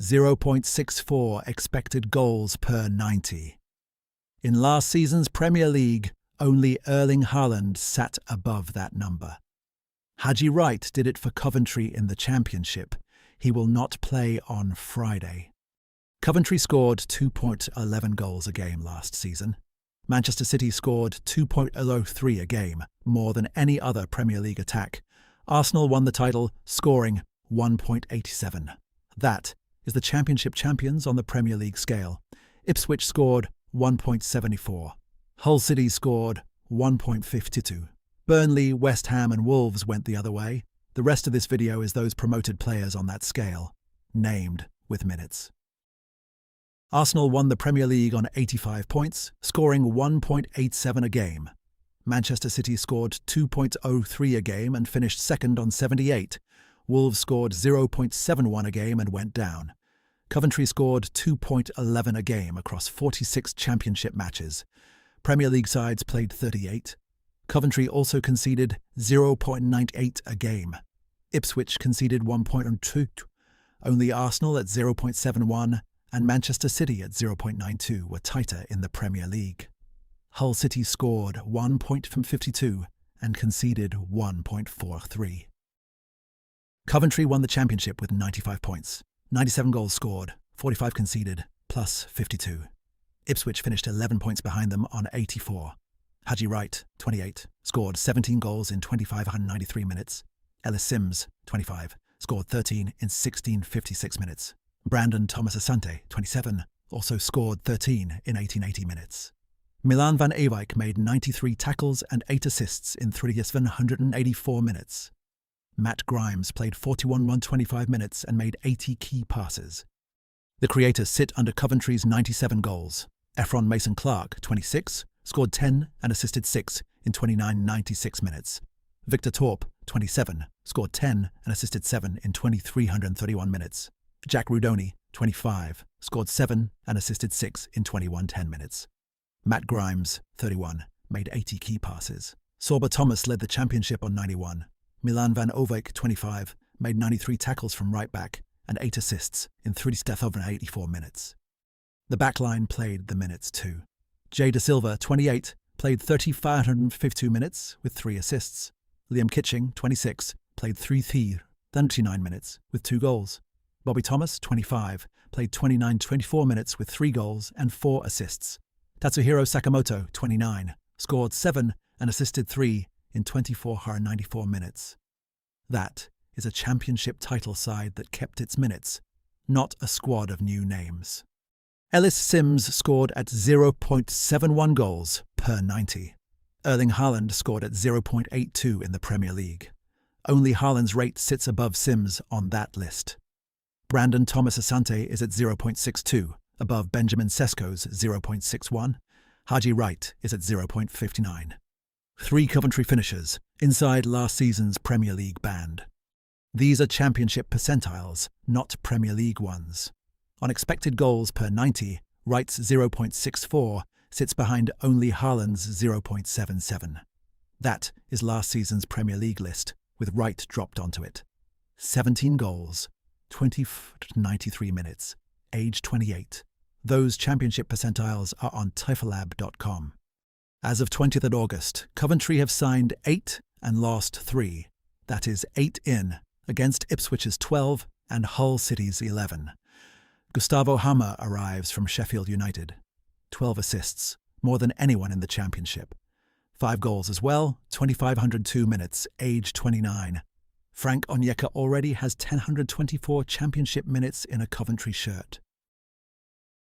0.64 expected goals per 90. In last season's Premier League, only Erling Haaland sat above that number. Haji Wright did it for Coventry in the Championship. He will not play on Friday. Coventry scored 2.11 goals a game last season. Manchester City scored 2.03 a game, more than any other Premier League attack. Arsenal won the title, scoring 1.87. That is the Championship champions on the Premier League scale. Ipswich scored 1.74. Hull City scored 1.52. Burnley, West Ham and Wolves went the other way. The rest of this video is those promoted players on that scale, named with minutes. Arsenal won the Premier League on 85 points, scoring 1.87 a game. Manchester City scored 2.03 a game and finished second on 78. Wolves scored 0.71 a game and went down. Coventry scored 2.11 a game across 46 Championship matches. Premier League sides played 38. Coventry also conceded 0.98 a game. Ipswich conceded 1.2. Only Arsenal at 0.71 and Manchester City at 0.92 were tighter in the Premier League. Hull City scored 1 point from 52 and conceded 1.43. Coventry won the Championship with 95 points, 97 goals scored, 45 conceded, plus 52. Ipswich finished 11 points behind them on 84. Haji Wright, 28, scored 17 goals in 2,593 minutes. Ellis Sims, 25, scored 13 in 1,656 minutes. Brandon Thomas Asante, 27, also scored 13 in 1,880 minutes. Milan van Ewijk made 93 tackles and 8 assists in 384 minutes. Matt Grimes played 125 minutes and made 80 key passes. The creators sit under Coventry's 97 goals. Efron Mason-Clark, 26, scored 10 and assisted 6 in 2996 minutes. Victor Torp, 27, scored 10 and assisted 7 in 2,331 minutes. Jack Rudoni, 25, scored 7 and assisted 6 in 2,110 minutes. Matt Grimes, 31, made 80 key passes. Sorba Thomas led the Championship on 91. Milan van Ewijk, 25, made 93 tackles from right back and 8 assists in 384 minutes. The backline played the minutes too. Jay Da Silva, 28, played 3,552 minutes with 3 assists. Liam Kitching, 26, played 39 minutes with 2 goals. Bobby Thomas, 25, played 24 minutes with 3 goals and 4 assists. Tatsuhiro Sakamoto, 29, scored 7 and assisted 3 in 2,494 minutes. That is a Championship title side that kept its minutes, not a squad of new names. Ellis Sims scored at 0.71 goals per 90. Erling Haaland scored at 0.82 in the Premier League. Only Haaland's rate sits above Sims on that list. Brandon Thomas Asante is at 0.62, above Benjamin Sesko's 0.61. Haji Wright is at 0.59. 3 Coventry finishers, inside last season's Premier League band. These are Championship percentiles, not Premier League ones. On expected goals per 90, Wright's 0.64 sits behind only Haaland's 0.77. That is last season's Premier League list, with Wright dropped onto it. 17 goals, 93 minutes, age 28. Those Championship percentiles are on tifolab.com. As of 20th of August, Coventry have signed 8 and lost 3. That is 8 in, against Ipswich's 12 and Hull City's 11. Gustavo Hammer arrives from Sheffield United. 12 assists, more than anyone in the Championship. 5 goals as well, 2,502 minutes, age 29. Frank Onyeka already has 1,024 Championship minutes in a Coventry shirt.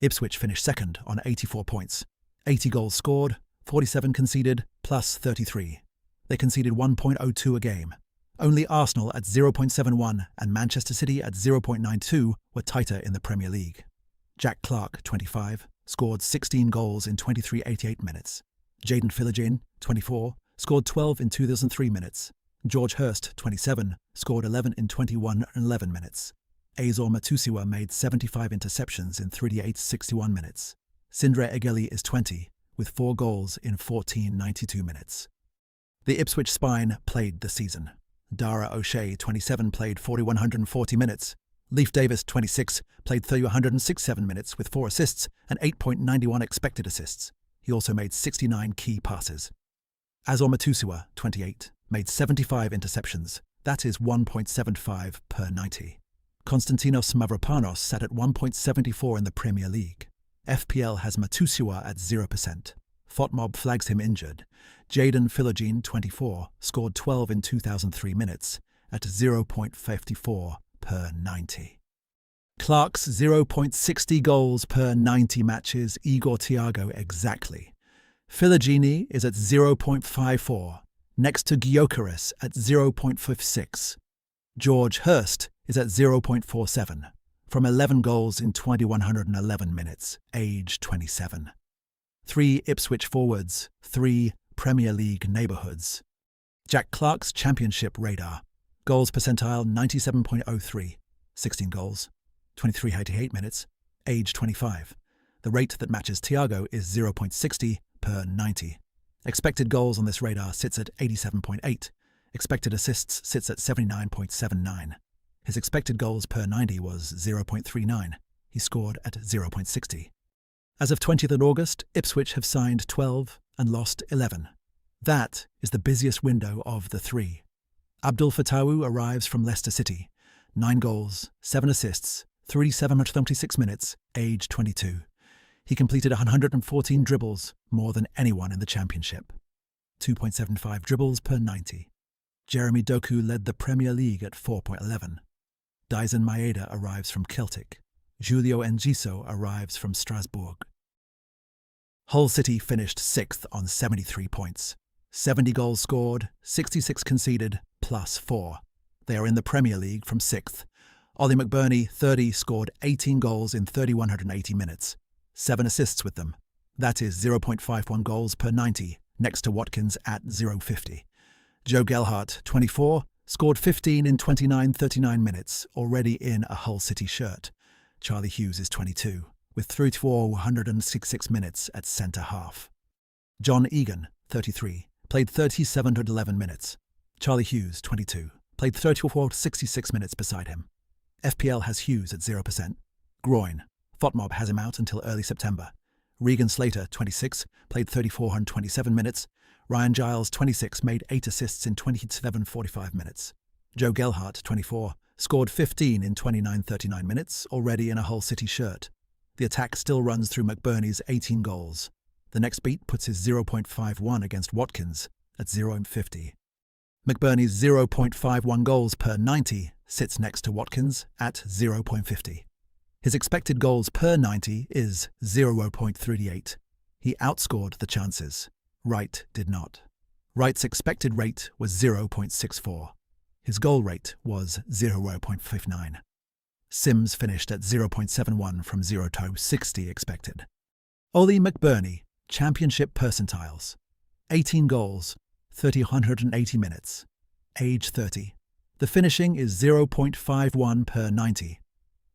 Ipswich finished second on 84 points. 80 goals scored, 47 conceded, plus 33. They conceded 1.02 a game. Only Arsenal at 0.71 and Manchester City at 0.92 were tighter in the Premier League. Jack Clark, 25, scored 16 goals in 2388 minutes. Jayden Philogene, 24, scored 12 in 2003 minutes. George Hurst, 27, scored 11 in 2111 minutes. Azor Matusiwa made 75 interceptions in 3861 minutes. Sindre Egeli is 20, with 4 goals in 1492 minutes. The Ipswich spine played the season. Dara O'Shea, 27, played 4,140 minutes. Leif Davis, 26, played 106.7 minutes with 4 assists and 8.91 expected assists. He also made 69 key passes. Azor Matusua, 28, made 75 interceptions. That is 1.75 per 90. Konstantinos Mavropanos sat at 1.74 in the Premier League. FPL has Matusua at 0%. FOTMob flags him injured. Jadon Philogene, 24, scored 12 in 2003 minutes at 0.54 per 90. Clark's 0.60 goals per 90 matches, Igor Thiago exactly. Philogene is at 0.54, next to Gyökeres at 0.56. George Hurst is at 0.47, from 11 goals in 2,111 minutes, age 27. 3 Ipswich forwards, 3 Premier League neighbourhoods. Jack Clark's Championship radar. Goals percentile 97.03, 16 goals, 2388 minutes, age 25. The rate that matches Thiago is 0.60 per 90. Expected goals on this radar sits at 87.8. Expected assists sits at 79.79. His expected goals per 90 was 0.39. He scored at 0.60. As of 20th of August, Ipswich have signed 12 and lost 11. That is the busiest window of the 3. Abdul Fatawu arrives from Leicester City. 9 goals, 7 assists, 3,726 minutes, age 22. He completed 114 dribbles, more than anyone in the Championship. 2.75 dribbles per 90. Jeremy Doku led the Premier League at 4.11. Dyson Maeda arrives from Celtic. Julio Enciso arrives from Strasbourg. Hull City finished 6th on 73 points. 70 goals scored, 66 conceded, plus 4. They are in the Premier League from 6th. Ollie McBurney, 30, scored 18 goals in 3,180 minutes. 7 assists with them. That is 0.51 goals per 90, next to Watkins at 0.50. Joe Gelhardt, 24, scored 15 in 39 minutes, already in a Hull City shirt. Charlie Hughes is 22, with 466 minutes at centre-half. John Egan, 33, played 37.11 minutes. Charlie Hughes, 22, played 34.66 minutes beside him. FPL has Hughes at 0%. Groin. FOTMob has him out until early September. Regan Slater, 26, played 34.27 minutes. Ryan Giles, 26, made 8 assists in 27.45 minutes. Joe Gelhardt, 24, scored 15 in 29.39 minutes, already in a Hull City shirt. The attack still runs through McBurney's 18 goals. The next beat puts his 0.51 against Watkins at 0.50. McBurney's 0.51 goals per 90 sits next to Watkins at 0.50. His expected goals per 90 is 0.38. He outscored the chances. Wright did not. Wright's expected rate was 0.64. His goal rate was 0.59. Sims finished at 0.71 from 0.60 expected. Ollie McBurney, Championship percentiles. 18 goals, 3,180 minutes. Age 30. The finishing is 0.51 per 90.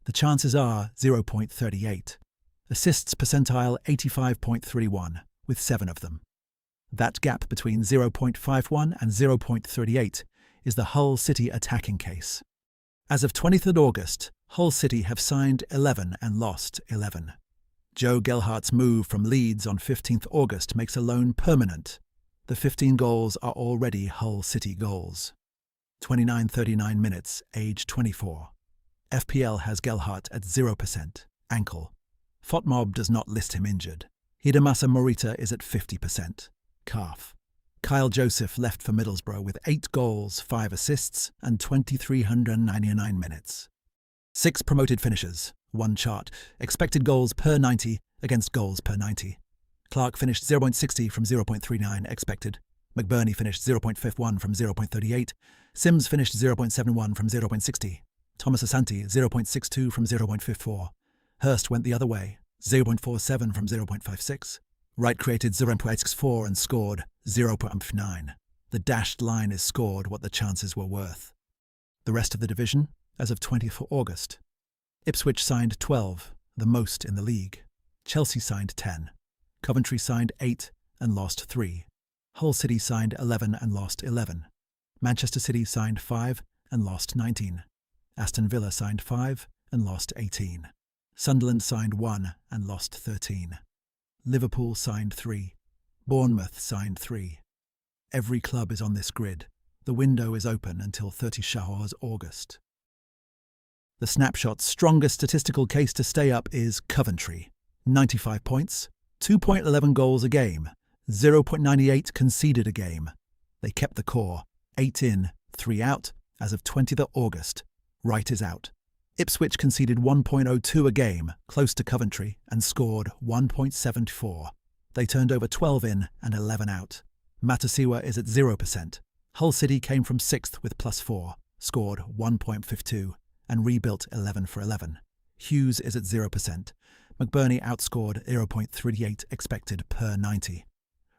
The chances are 0.38. Assists percentile 85.31, with 7 of them. That gap between 0.51 and 0.38 is the Hull City attacking case. As of 20th of August, Hull City have signed 11 and lost 11. Joe Gelhardt's move from Leeds on 15th August makes a loan permanent. The 15 goals are already Hull City goals. 29.39 minutes, age 24. FPL has Gelhardt at 0%, ankle. FOTMob does not list him injured. Hidemasa Morita is at 50%, calf. Kyle Joseph left for Middlesbrough with 8 goals, 5 assists, and 2,399 minutes. 6 promoted finishers, 1 chart, expected goals per 90 against goals per 90. Clark finished 0.60 from 0.39 expected. McBurney finished 0.51 from 0.38. Sims finished 0.71 from 0.60. Thomas Asante 0.62 from 0.54. Hurst went the other way, 0.47 from 0.56. Wright created 0.64 and scored 0.9. The dashed line is scored what the chances were worth. The rest of the division, as of 20th of August. Ipswich signed 12, the most in the league. Chelsea signed 10. Coventry signed 8 and lost 3. Hull City signed 11 and lost 11. Manchester City signed 5 and lost 19. Aston Villa signed 5 and lost 18. Sunderland signed 1 and lost 13. Liverpool signed 3. Bournemouth signed 3. Every club is on this grid. The window is open until 30 August. The Snapshot's strongest statistical case to stay up is Coventry. 95 points, 2.11 goals a game, 0.98 conceded a game. They kept the core, 8 in, 3 out, as of 20th August. Wright is out. Ipswich conceded 1.02 a game, close to Coventry, and scored 1.74. They turned over 12 in and 11 out. Matasiwa is at 0%. Hull City came from 6th with +4, scored 1.52, and rebuilt 11 for 11. Hughes is at 0%. McBurney outscored 0.38 expected per 90.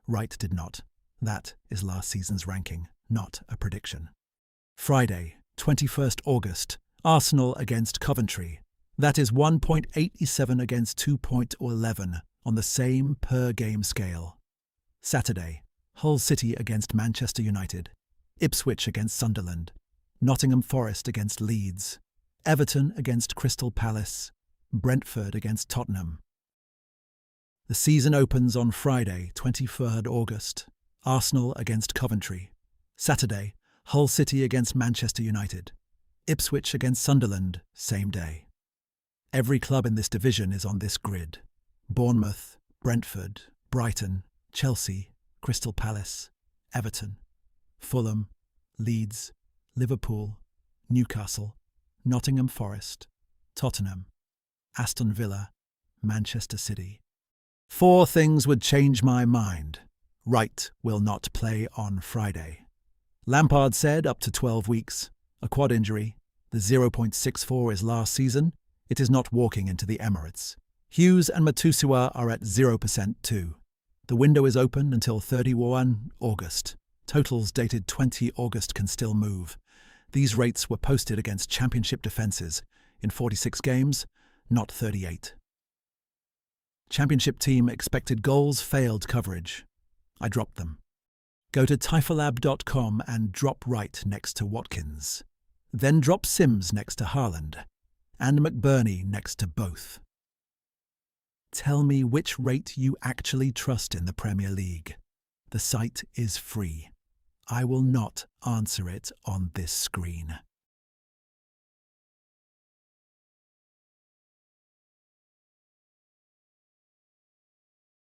Wright did not. That is last season's ranking, not a prediction. Friday, 21st August, Arsenal against Coventry. That is 1.87 against 2.11 on the same per-game scale. Saturday, Hull City against Manchester United. Ipswich against Sunderland. Nottingham Forest against Leeds. Everton against Crystal Palace. Brentford against Tottenham. The season opens on Friday, 23rd August. Arsenal against Coventry. Saturday, Hull City against Manchester United. Ipswich against Sunderland, same day. Every club in this division is on this grid. Bournemouth, Brentford, Brighton, Chelsea, Crystal Palace, Everton, Fulham, Leeds, Liverpool, Newcastle, Nottingham Forest, Tottenham, Aston Villa, Manchester City. 4 things would change my mind. Wright will not play on Friday. Lampard said up to 12 weeks. A quad injury. The 0.64 is last season. It is not walking into the Emirates. Hughes and Matasiwa are at 0% too. The window is open until 31 August. Totals dated 20 August can still move. These rates were posted against championship defences in 46 games, not 38. Championship team expected goals failed coverage. I dropped them. Go to tifolab.com and drop Wright next to Watkins. Then drop Sims next to Haaland. And McBurney next to both. Tell me which rate you actually trust in the Premier League. The site is free. I will not answer it on this screen.